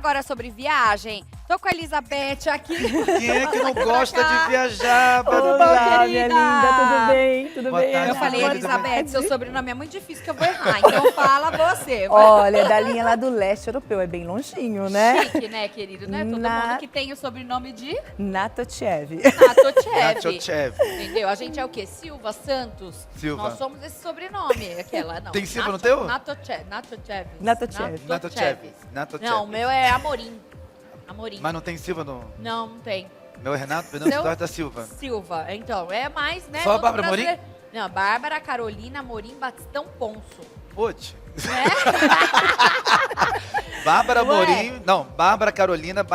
agora sobre viagem? Tô com a Elizabeth aqui. Quem é que não gosta de viajar, Tudo bom, Babi? querida? Minha linda, tudo bem? Tudo Boa bem? tarde, Eu falei, Boa Elizabeth, seu sobrenome é muito difícil que eu vou errar, então fala você. Olha, da linha lá do leste europeu, é bem longinho, né? Chique, né, querido? Não é todo mundo que tem o sobrenome de Natotchev. Natochev. Natotchev. Entendeu? A gente é o quê? Silva Santos? Silva. Nós somos esse sobrenome. Aquela, não. Tem Silva no teu? Natochev. Natotchev. Natotchev. Não, o meu é Amorim. Amorim. Mas não tem Silva no... Não tem. Meu é Renato Fernando Seu- Eduardo da Silva. Silva. Então, é mais, né? Só a todo Bárbara Amorim? brasileiro. Não, Bárbara Carolina Amorim Batistão Ponço. Putz. Né? Bárbara Ué. Amorim... Não, Bárbara Carolina...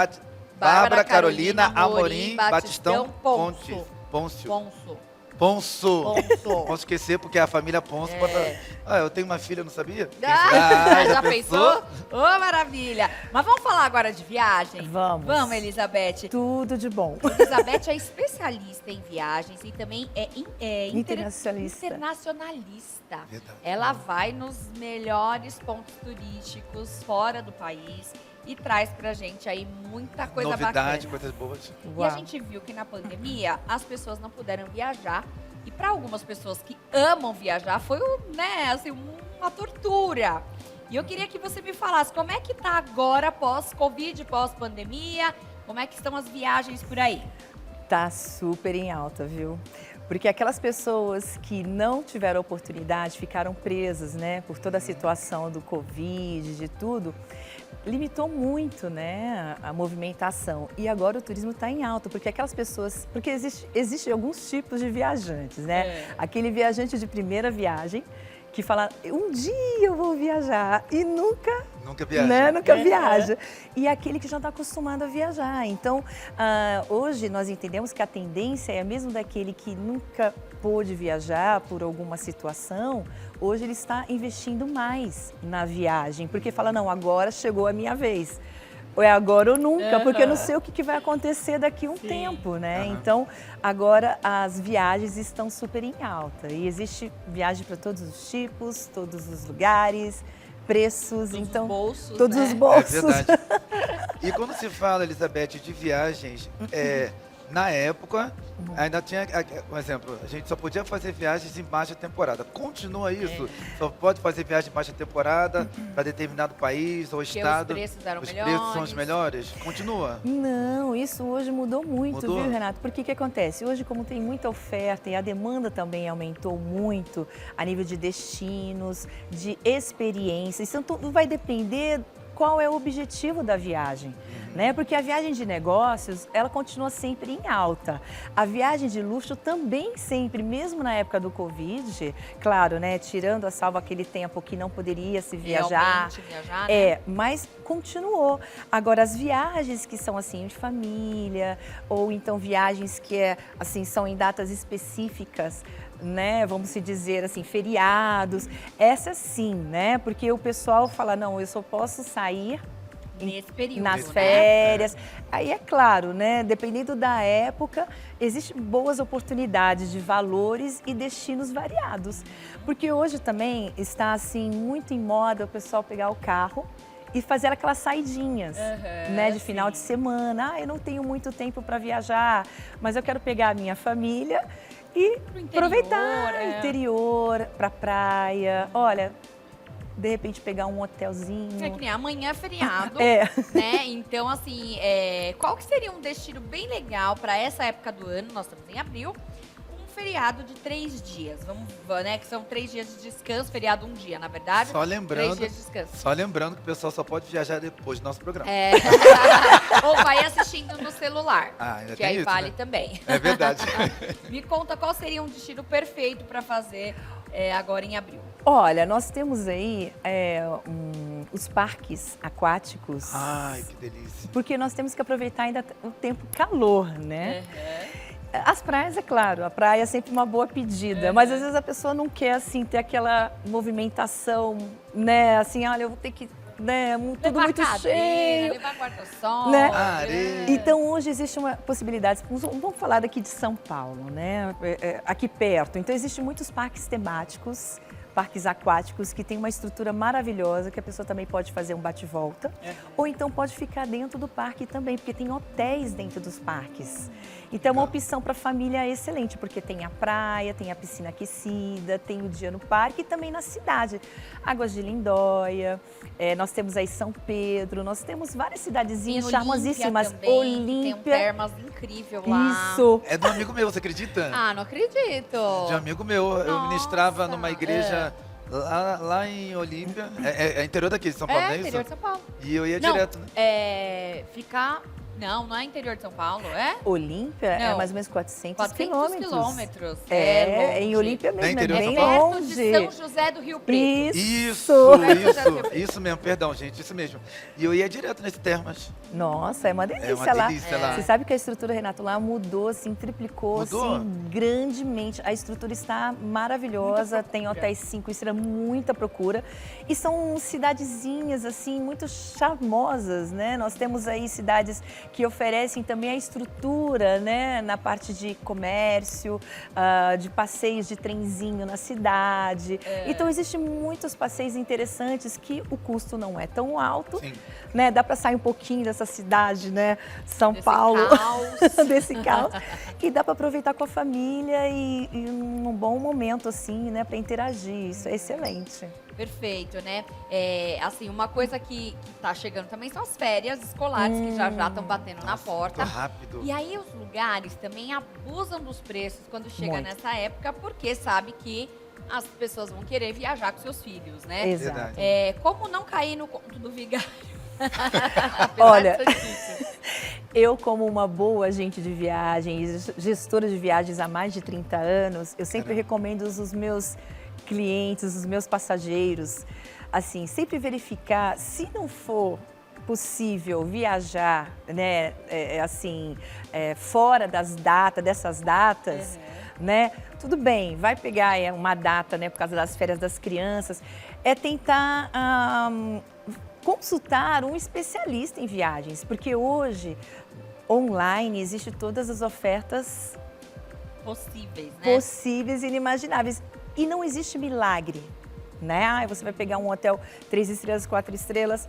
Bárbara Carolina Amorim Batistão Ponte. Pôncio. Ponço. Ponço. Ponço. Posso esquecer porque a família Ponço... É. bota- Ah, eu tenho uma filha, eu não sabia? Já pensou? Ô, maravilha! Mas vamos falar agora de viagem? Vamos. Vamos, Elizabeth. Tudo de bom. Elizabeth é especialista em viagens e também é Internacionalista. internacionalista. Verdade. Ela vai nos melhores pontos turísticos fora do país e traz pra gente aí muita coisa Novidade, bacana. coisas boas. E a gente viu que na pandemia as pessoas não puderam viajar. E para algumas pessoas que amam viajar, foi né, assim, uma tortura. E eu queria que você me falasse como é que tá agora pós-Covid, pós-pandemia, como é que estão as viagens por aí? Tá super em alta, viu? Porque aquelas pessoas que não tiveram oportunidade, ficaram presas, né, por toda a situação do Covid, de tudo, limitou muito, né, a movimentação. E agora o turismo está em alta, porque aquelas pessoas... Porque existe alguns tipos de viajantes, né? É. Aquele viajante de primeira viagem que fala, um dia eu vou viajar e nunca... Nunca viaja. Né? Nunca Uhum. viaja. E aquele que já está acostumado a viajar. Então, hoje nós entendemos que a tendência é mesmo daquele que nunca pôde viajar por alguma situação, hoje ele está investindo mais na viagem, porque fala, não, agora chegou a minha vez. Ou é agora ou nunca, porque eu não sei o que vai acontecer daqui a um tempo, né? Aham. Então, agora as viagens estão super em alta. E existe viagem para todos os tipos, todos os lugares, preços, Todos então... os bolsos, Todos né? os É bolsos. verdade. E quando se fala, Elizabeth, de viagens, na época, ainda tinha, por exemplo, a gente só podia fazer viagens em baixa temporada. Continua isso? Só pode fazer viagem em baixa temporada para determinado país ou Porque estado? os preços eram Os melhores. preços são os melhores? Continua? Não, isso hoje mudou muito, Mudou? viu, Renato? Porque o que acontece? Hoje, como tem muita oferta e a demanda também aumentou muito a nível de destinos, de experiências, então tudo vai depender qual é o objetivo da viagem, né? Porque a viagem de negócios, ela continua sempre em alta. A viagem de luxo também sempre, mesmo na época do Covid, claro, né? Tirando a salvo aquele tempo que não poderia se viajar. Realmente viajar, né? É, mas continuou. Agora, as viagens que são assim de família, ou então viagens que assim, são em datas específicas, né? Vamos se dizer assim, feriados, essas sim, né? Porque o pessoal fala, não, eu só posso sair Nesse período, nas né? férias. Aí é claro, né? Dependendo da época, existem boas oportunidades de valores e destinos variados. Porque hoje também está assim muito em moda o pessoal pegar o carro e fazer aquelas saidinhas, né, de final de semana. Ah, eu não tenho muito tempo para viajar, mas eu quero pegar a minha família e Pro interior, aproveitar interior, para praia. Olha, de repente pegar um hotelzinho. É que nem amanhã é feriado, É. né? Então, assim, qual que seria um destino bem legal para essa época do ano? Nós estamos em abril. Um feriado de 3 dias. Vamos, né? Que são 3 dias de descanso, feriado um dia, na verdade. Só 3 lembrando, dias de descanso. só lembrando que o pessoal só pode viajar depois do nosso programa. É. Ou vai assistindo no celular. Ah, ainda Que tem aí isso, vale né? também. É verdade. Me conta qual seria um destino perfeito para fazer agora em abril. Olha, nós temos aí os parques aquáticos, Ai, que delícia. porque nós temos que aproveitar ainda o tempo calor, né? As praias, é claro, a praia é sempre uma boa pedida, mas às vezes a pessoa não quer, assim, ter aquela movimentação, né? Assim, olha, eu vou ter que, né, tudo Levar muito cadeira, cheio. levar guarda-sol. Né? Areia. Então, hoje existe uma possibilidade, vamos falar daqui de São Paulo, né? Aqui perto. Então, existem muitos parques temáticos, parques aquáticos que tem uma estrutura maravilhosa, que a pessoa também pode fazer um bate-volta, ou então pode ficar dentro do parque também, porque tem hotéis dentro dos parques. Então é uma opção para a família excelente, porque tem a praia, tem a piscina aquecida, tem o dia no parque e também na cidade. Águas de Lindóia, nós temos aí São Pedro, nós temos várias cidadezinhas charmosíssimas. Também, tem um Olímpia. termas incrível lá. Isso. É do amigo meu, você acredita? Ah, não acredito. De um amigo meu. Eu Nossa. ministrava numa igreja lá em Olímpia. É interior daqui de São Paulo, não é isso? Interior de São Paulo. E eu ia Não, direto, né? Ficar... Não é interior de São Paulo, é? Olímpia é Não. mais ou menos 400 400 quilômetros. quilômetros. É, em longe. Olímpia Não é mesmo, é interior de bem São Paulo? Perto longe. de São José do Rio Preto. Isso mesmo, perdão, gente, isso mesmo. E eu ia direto nesse Termas. Nossa, é uma delícia, É uma lá. delícia lá. Você sabe que a estrutura, Renato, lá mudou, assim, triplicou, Mudou? assim, grandemente. A estrutura está maravilhosa, tem hotéis 5 estrelas, muita procura. E são cidadezinhas, assim, muito charmosas, né? Nós temos aí cidades que oferecem também a estrutura, né? Na parte de comércio, de passeios de trenzinho na cidade. Então, existem muitos passeios interessantes que o custo não é tão alto, Sim. né? Dá para sair um pouquinho dessa cidade, né? São Desse Paulo, caos. desse caos. E dá para aproveitar com a família e um bom momento, assim, né? Para interagir. Isso é excelente. Perfeito, né? Assim, uma coisa que tá chegando também são as férias escolares, que já estão batendo na porta. Muito rápido. E aí os lugares também abusam dos preços quando chega Muito. nessa época, porque sabe que as pessoas vão querer viajar com seus filhos, né? Exato. Verdade. Como não cair no conto do vigário? Olha, Apesar de ser difícil. eu como uma boa agente de viagens, gestora de viagens há mais de 30 anos, eu sempre recomendo os meus clientes, os meus passageiros, assim, sempre verificar, se não for possível viajar, né, fora dessas datas, né, tudo bem, vai pegar uma data, né, por causa das férias das crianças, é tentar consultar um especialista em viagens, porque hoje, online, existem todas as ofertas Possíveis, né? possíveis e inimagináveis. E não existe milagre, né? Você vai pegar um hotel 3 estrelas, 4 estrelas,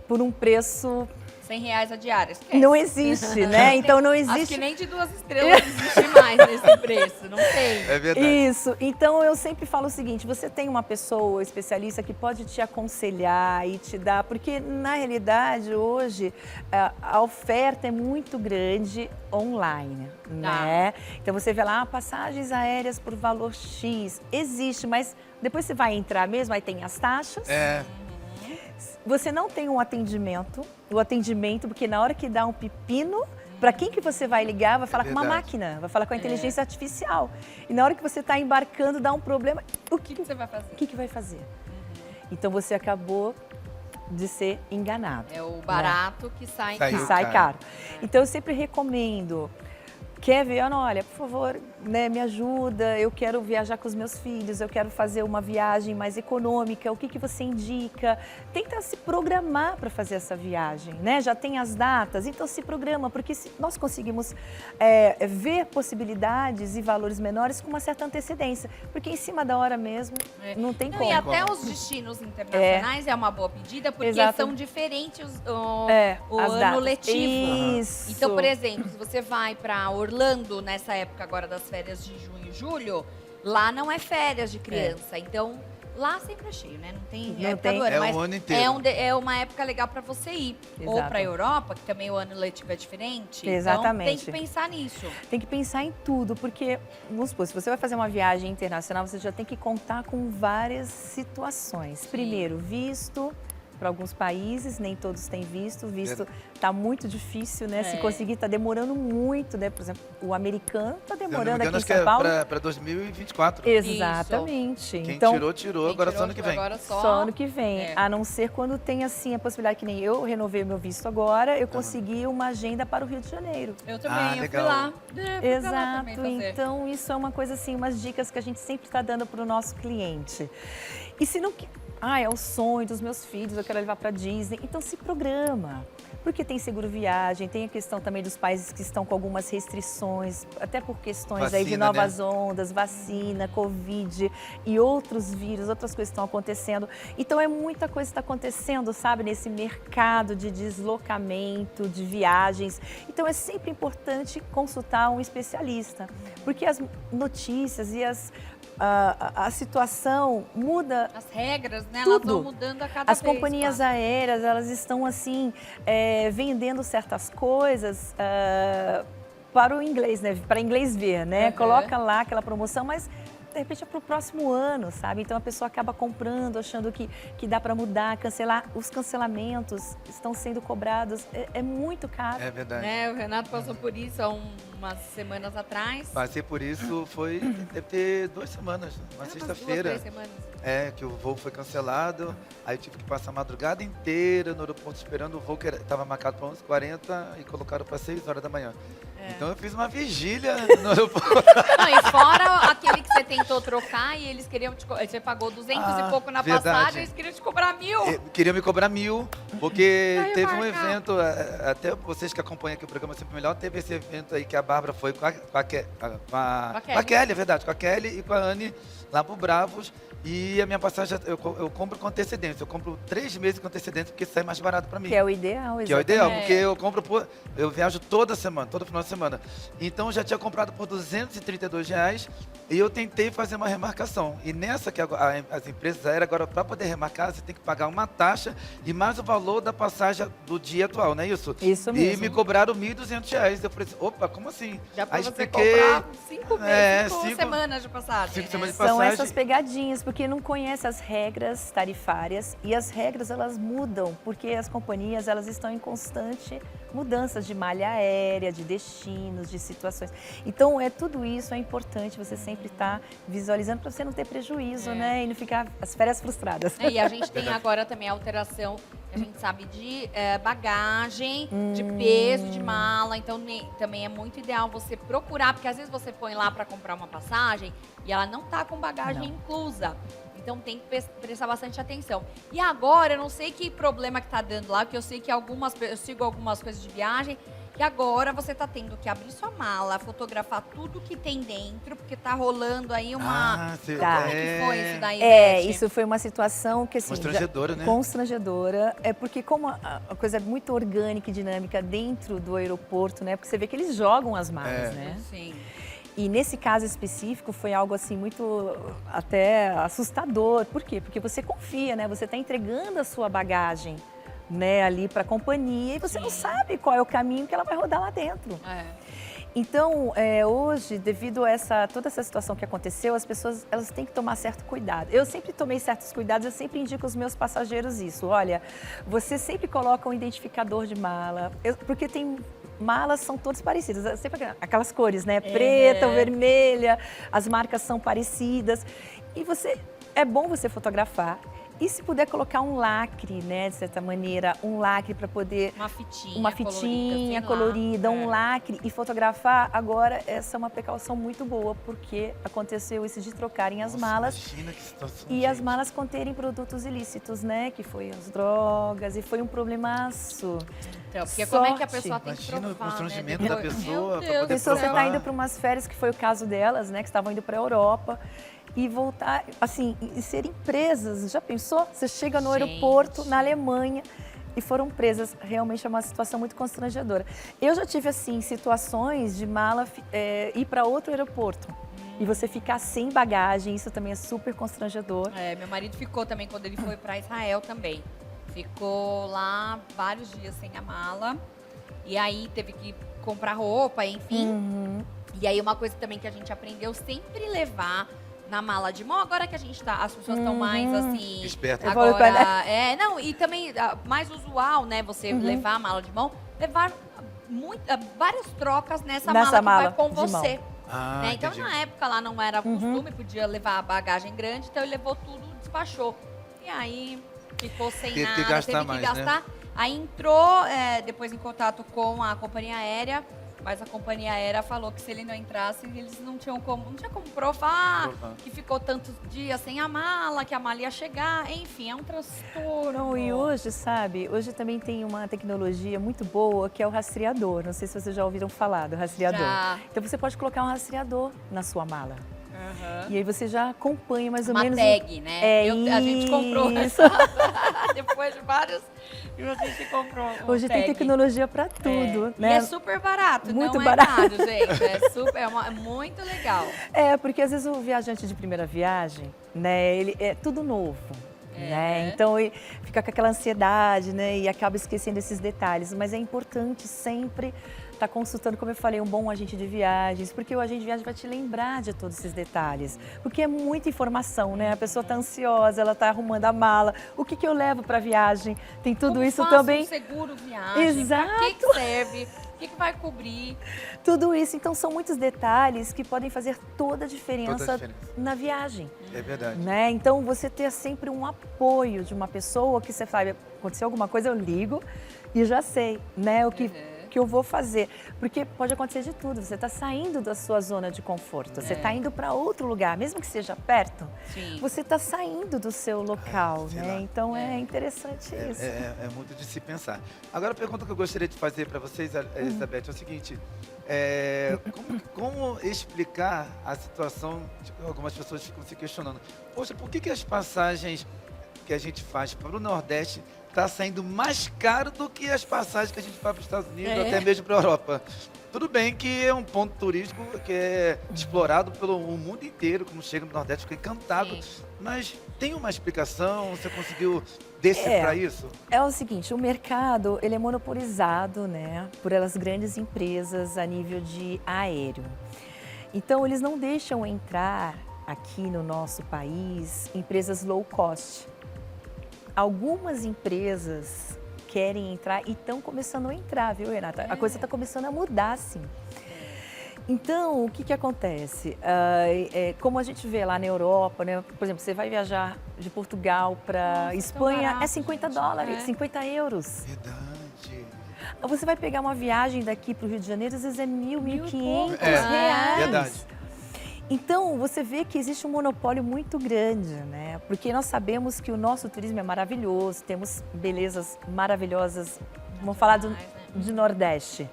por um preço... R$100 a diária. Esquece. Não existe, né? Então não Acho existe... que nem de 2 estrelas existe mais nesse preço, não tem. É verdade. Isso. Então eu sempre falo o seguinte, você tem uma pessoa especialista que pode te aconselhar e te dar, porque na realidade hoje a oferta é muito grande online, né? Então você vê lá passagens aéreas por valor X, existe, mas depois você vai entrar mesmo, aí tem as taxas. Você não tem o atendimento, porque na hora que dá um pepino, para quem que você vai ligar? Vai falar com uma verdade. máquina, vai falar com a inteligência artificial. E na hora que você está embarcando, dá um problema, O que você vai fazer? o que vai fazer? Então você acabou de ser enganado. É o barato que sai Saiu Que caro. sai caro. caro. Então eu sempre recomendo. Quer ver? Olha, por favor, né, me ajuda, eu quero viajar com os meus filhos, eu quero fazer uma viagem mais econômica, o que você indica? Tenta se programar para fazer essa viagem, né? Já tem as datas, então se programa, porque se nós conseguimos ver possibilidades e valores menores com uma certa antecedência, porque em cima da hora mesmo não tem Não, como. e até os destinos internacionais é uma boa pedida, porque Exato. são diferentes o as ano datas. letivo. Isso. Então, por exemplo, se você vai para Orlando nessa época agora das férias de junho e julho, lá não é férias de criança. Então, lá sempre é cheio, né? Não tem Não época tem. do ano. É mas o ano inteiro. é uma época legal para você ir. Ou Exato. para a Europa, que também o ano letivo é diferente. Exatamente. Então, tem que pensar nisso. Tem que pensar em tudo, porque, vamos supor, se você vai fazer uma viagem internacional, você já tem que contar com várias situações. Primeiro, visto. Para alguns países, nem todos têm visto. Visto está muito difícil, né? Se conseguir, está demorando muito, né? Por exemplo, o americano está Se eu não me demorando engano, aqui acho em que São Paulo. para 2024. Exatamente. Quem Então, tirou, agora só ano que vem. Agora só ano que vem. É. A não ser quando tem, assim, a possibilidade, que nem eu renovei o meu visto agora, eu consegui uma agenda para o Rio de Janeiro. Eu também, Ah, eu fui legal. lá. Fui pra lá Exato, também fazer. então isso é uma coisa assim, umas dicas que a gente sempre está dando para o nosso cliente. E se não, é o sonho dos meus filhos, eu quero levar para Disney. Então se programa, porque tem seguro viagem, tem a questão também dos países que estão com algumas restrições, até por questões aí de Vacina, novas né? ondas, vacina, Covid e outros vírus, outras coisas estão acontecendo. Então é muita coisa que está acontecendo, sabe, nesse mercado de deslocamento, de viagens. Então é sempre importante consultar um especialista, porque as notícias e a situação muda. As regras, né? Elas Tudo. vão mudando a cada As vez. companhias quase. aéreas, elas estão assim, vendendo certas coisas para o inglês, né? Para inglês ver, né? Uhum. Coloca lá aquela promoção, mas de repente é para o próximo ano, sabe? Então a pessoa acaba comprando, achando que dá para mudar, cancelar. Os cancelamentos estão sendo cobrados, é muito caro. É verdade. Né? O Renato passou por isso há umas semanas atrás. Passei por isso, deve ter 2 semanas, uma Era umas sexta-feira. 2, 3 semanas. Que o voo foi cancelado, aí eu tive que passar a madrugada inteira no aeroporto esperando o voo que estava marcado para 11h40 e colocaram para 6 horas da manhã. Então eu fiz uma vigília no aeroporto. Não, e fora aquele que você tentou trocar e eles queriam você pagou 200 e pouco na verdade. passagem, eles queriam te cobrar 1.000. Queriam me cobrar 1.000, porque Vai teve um marcar. evento, até vocês que acompanham aqui o programa Sempre Melhor, teve esse evento aí que a Bárbara foi com a Kelly, é verdade, com a Kelly e com a Anne lá pro Bravos. E a minha passagem, eu compro com antecedência. Eu compro 3 meses com antecedência, porque sai mais barato para mim. Que é o ideal, Que é o ideal, exatamente. porque eu compro eu viajo toda semana, todo final de semana. Então eu já tinha comprado por R$ 232 e eu tentei fazer uma remarcação. E nessa que as empresas aéreas, agora para poder remarcar, você tem que pagar uma taxa e mais o valor da passagem do dia atual, não é isso? Isso E mesmo. me cobraram R$ 1.200. Eu falei assim, opa, como assim? Já pra Aí você expliquei, comprar 5 meses, 5 cinco- semanas de passagem. 5 né? semanas de São passagem. essas pegadinhas, porque não conhece as regras tarifárias e as regras elas mudam, porque as companhias elas estão em constante mudanças de malha aérea, de destinos, de situações. Então tudo isso é importante você sempre estar visualizando para você não ter prejuízo, né? E não ficar as férias frustradas. E a gente tem agora também a alteração, a gente sabe, de bagagem, de peso, de mala. Então, também é muito ideal você procurar, porque às vezes você põe lá para comprar uma passagem e ela não tá com bagagem inclusa. Então, tem que prestar bastante atenção. E agora, eu não sei que problema que tá dando lá, porque eu sei que eu sigo algumas coisas de viagem, que agora você tá tendo que abrir sua mala, fotografar tudo que tem dentro, porque tá rolando aí uma... Tá. Como é que foi isso daí, Beth? Isso foi uma situação que assim, Constrangedora, né? constrangedora, porque como a coisa é muito orgânica e dinâmica dentro do aeroporto, né? Porque você vê que eles jogam as malas, né? Sim. E nesse caso específico foi algo assim muito até assustador. Por quê? Porque você confia, né? Você está entregando a sua bagagem, né, ali para a companhia e você não sabe qual é o caminho que ela vai rodar lá dentro. Então, hoje, devido a toda essa situação que aconteceu, as pessoas elas têm que tomar certo cuidado. Eu sempre tomei certos cuidados, eu sempre indico aos meus passageiros isso. Olha, você sempre coloca um identificador de mala, porque tem malas são todas parecidas, sempre aquelas cores, né? Preta, vermelha, as marcas são parecidas. E é bom você fotografar. E se puder colocar um lacre, né, de certa maneira, um lacre para poder... Uma fitinha colorida, um lacre e fotografar. Agora, essa é uma precaução muito boa, porque aconteceu isso de trocarem as malas. Imagina que situação, E gente. as malas conterem produtos ilícitos, né, que foi as drogas e foi um problemaço. Então, porque como é que a Sorte. pessoa tem que Imagina o provar, constrangimento né? da Depois- pessoa Meu pra Deus poder do Pessoa, você céu. está indo para umas férias, que foi o caso delas, né, que estavam indo para a Europa. E voltar, assim, e serem presas. Já pensou? Você chega no aeroporto, na Alemanha, e foram presas. Realmente é uma situação muito constrangedora. Eu já tive, assim, situações de mala ir para outro aeroporto. E você ficar sem bagagem, isso também é super constrangedor. Meu marido ficou também quando ele foi para Israel também. Ficou lá vários dias sem a mala. E aí teve que comprar roupa, enfim. E aí uma coisa também que a gente aprendeu, sempre levar na mala de mão, agora que a gente tá, as pessoas estão mais assim... Esperta. Agora, não, e também mais usual, né, você levar a mala de mão, levar várias trocas nessa Nessa mala que vai mala com de mão. você. Ah, Né? Então, entendi. na época lá não era costume, podia levar a bagagem grande, então ele levou tudo, despachou. E aí ficou sem Teve que nada, gastar teve que mais, gastar. Aí entrou depois em contato com a companhia aérea Mas a companhia aérea falou que se ele não entrasse, eles não tinha como provar que ficou tantos dias sem a mala, que a mala ia chegar. Enfim, é um transtorno. Não, e hoje, sabe, hoje também tem uma tecnologia muito boa que é o rastreador. Não sei se vocês já ouviram falar do rastreador. Já. Então você pode colocar um rastreador na sua mala. E aí você já acompanha mais ou Uma menos. tag, né? A gente comprou isso. depois de vários. A gente comprou. Hoje tem tecnologia para tudo, né? E é super barato, Muito não barato. é caro, gente. É muito legal. É, porque às vezes o viajante de primeira viagem, né, ele é tudo novo. Né? Então ele fica com aquela ansiedade, né? E acaba esquecendo esses detalhes. Mas é importante sempre estar consultando, como eu falei, um bom agente de viagens, porque o agente de viagem vai te lembrar de todos esses detalhes. Porque é muita informação, né? A pessoa está ansiosa, ela está arrumando a mala. O que eu levo para a viagem? Tem tudo Como isso faço também. Um seguro viagem. Exato. Pra que serve? O que vai cobrir? Tudo isso. Então são muitos detalhes que podem fazer toda a diferença, na viagem. É verdade. Né? Então você ter sempre um apoio de uma pessoa que você fala, aconteceu alguma coisa, eu ligo e já sei, né, o que eu vou fazer. Porque pode acontecer de tudo, você está saindo da sua zona de conforto, você está indo para outro lugar, mesmo que seja perto, você está saindo do seu local, né? Então é interessante isso. É muito de se pensar. Agora a pergunta que eu gostaria de fazer para vocês, Elizabeth, é o seguinte, como explicar a situação de que algumas pessoas ficam se questionando? Poxa, por que as passagens que a gente faz para o Nordeste está saindo mais caro do que as passagens que a gente faz para os Estados Unidos, até mesmo para a Europa? Tudo bem que é um ponto turístico que é explorado pelo mundo inteiro, como chega no Nordeste, fica encantado. Mas tem uma explicação? Você conseguiu decifrar isso? É o seguinte, o mercado ele é monopolizado, né, por elas grandes empresas a nível de aéreo. Então, eles não deixam entrar aqui no nosso país empresas low cost. Algumas empresas querem entrar e estão começando a entrar, viu, Renata? A coisa está começando a mudar, sim. Então, o que acontece? Como a gente vê lá na Europa, né? Por exemplo, você vai viajar de Portugal para Espanha, barato, é 50 dólares, 50 euros. Verdade. Você vai pegar uma viagem daqui para o Rio de Janeiro, às vezes é 1.500 reais. Verdade. Então, você vê que existe um monopólio muito grande, né? Porque nós sabemos que o nosso turismo é maravilhoso, temos belezas maravilhosas, vamos falar de Nordeste.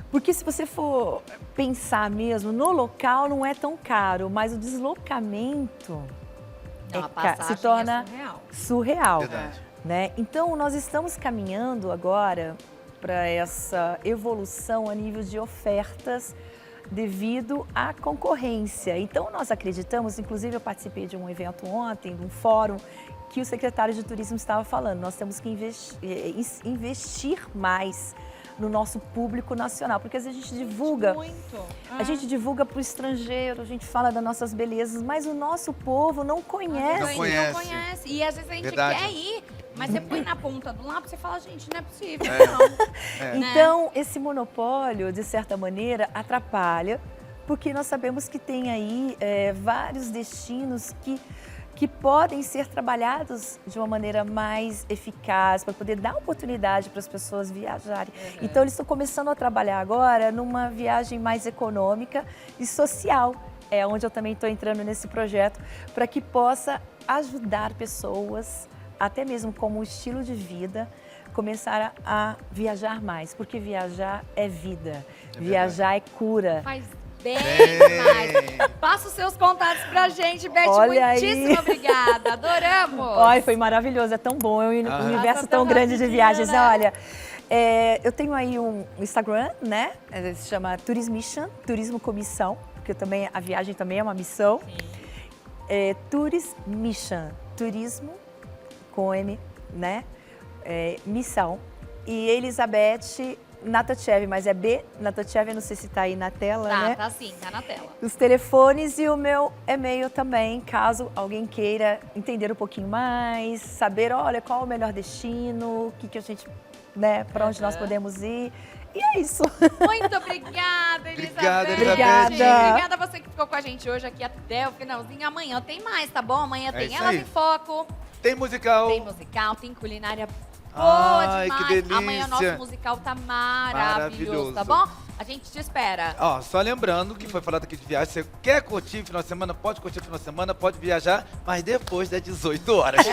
Porque se você for pensar mesmo, no local não é tão caro, mas o deslocamento se torna surreal. Verdade. Né? Então, nós estamos caminhando agora para essa evolução a nível de ofertas devido à concorrência. Então, nós acreditamos, inclusive eu participei de um evento ontem, de um fórum, que o secretário de Turismo estava falando, nós temos que investir mais no nosso público nacional, porque às vezes a gente divulga, a gente divulga para o estrangeiro, a gente fala das nossas belezas, mas o nosso povo não conhece. Não conhece. Não conhece. E às vezes a gente quer ir, mas você põe na ponta do lápis e fala, gente, não é possível, não. Então, esse monopólio, de certa maneira, atrapalha, porque nós sabemos que tem aí vários destinos que podem ser trabalhados de uma maneira mais eficaz, para poder dar oportunidade para as pessoas viajarem. Então, eles estão começando a trabalhar agora numa viagem mais econômica e social. É onde eu também estou entrando nesse projeto, para que possa ajudar pessoas, até mesmo como estilo de vida, começar a viajar mais, porque viajar é vida, viajar é cura. Faz bem demais. Passa os seus contatos pra gente, Beth. Olha muitíssimo aí. obrigada. Adoramos. Olha, foi maravilhoso, é tão bom, é um universo tão grande de viagens. né? Olha, eu tenho aí um Instagram, né? Se chama Turismission, Turismo com Missão, porque a viagem também é uma missão. Turismission, turismo com M, né? Missão. E Elizabeth Natachev, mas é B Natachev, eu não sei se tá aí na tela, né? Tá sim, tá na tela. Os telefones e o meu e-mail também, caso alguém queira entender um pouquinho mais, saber, olha, qual é o melhor destino, o que a gente, né, para onde nós podemos ir. E é isso. Muito obrigada, Elizabeth. Obrigada, Elizabeth. Obrigada a você que ficou com a gente hoje aqui até o finalzinho. Amanhã tem mais, tá bom? Amanhã tem isso Elas aí. em Foco, Tem musical. tem musical, tem culinária boa Ai, demais. que delícia. Amanhã nosso musical tá maravilhoso, Maravilhoso. tá bom? A gente te espera. Ó, só lembrando que foi falado aqui de viagem. Você quer curtir final de semana? Pode curtir final de semana, pode viajar, mas depois das 18 horas.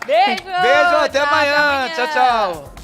Beijo! Beijo, até tchau, amanhã. Tchau, tchau.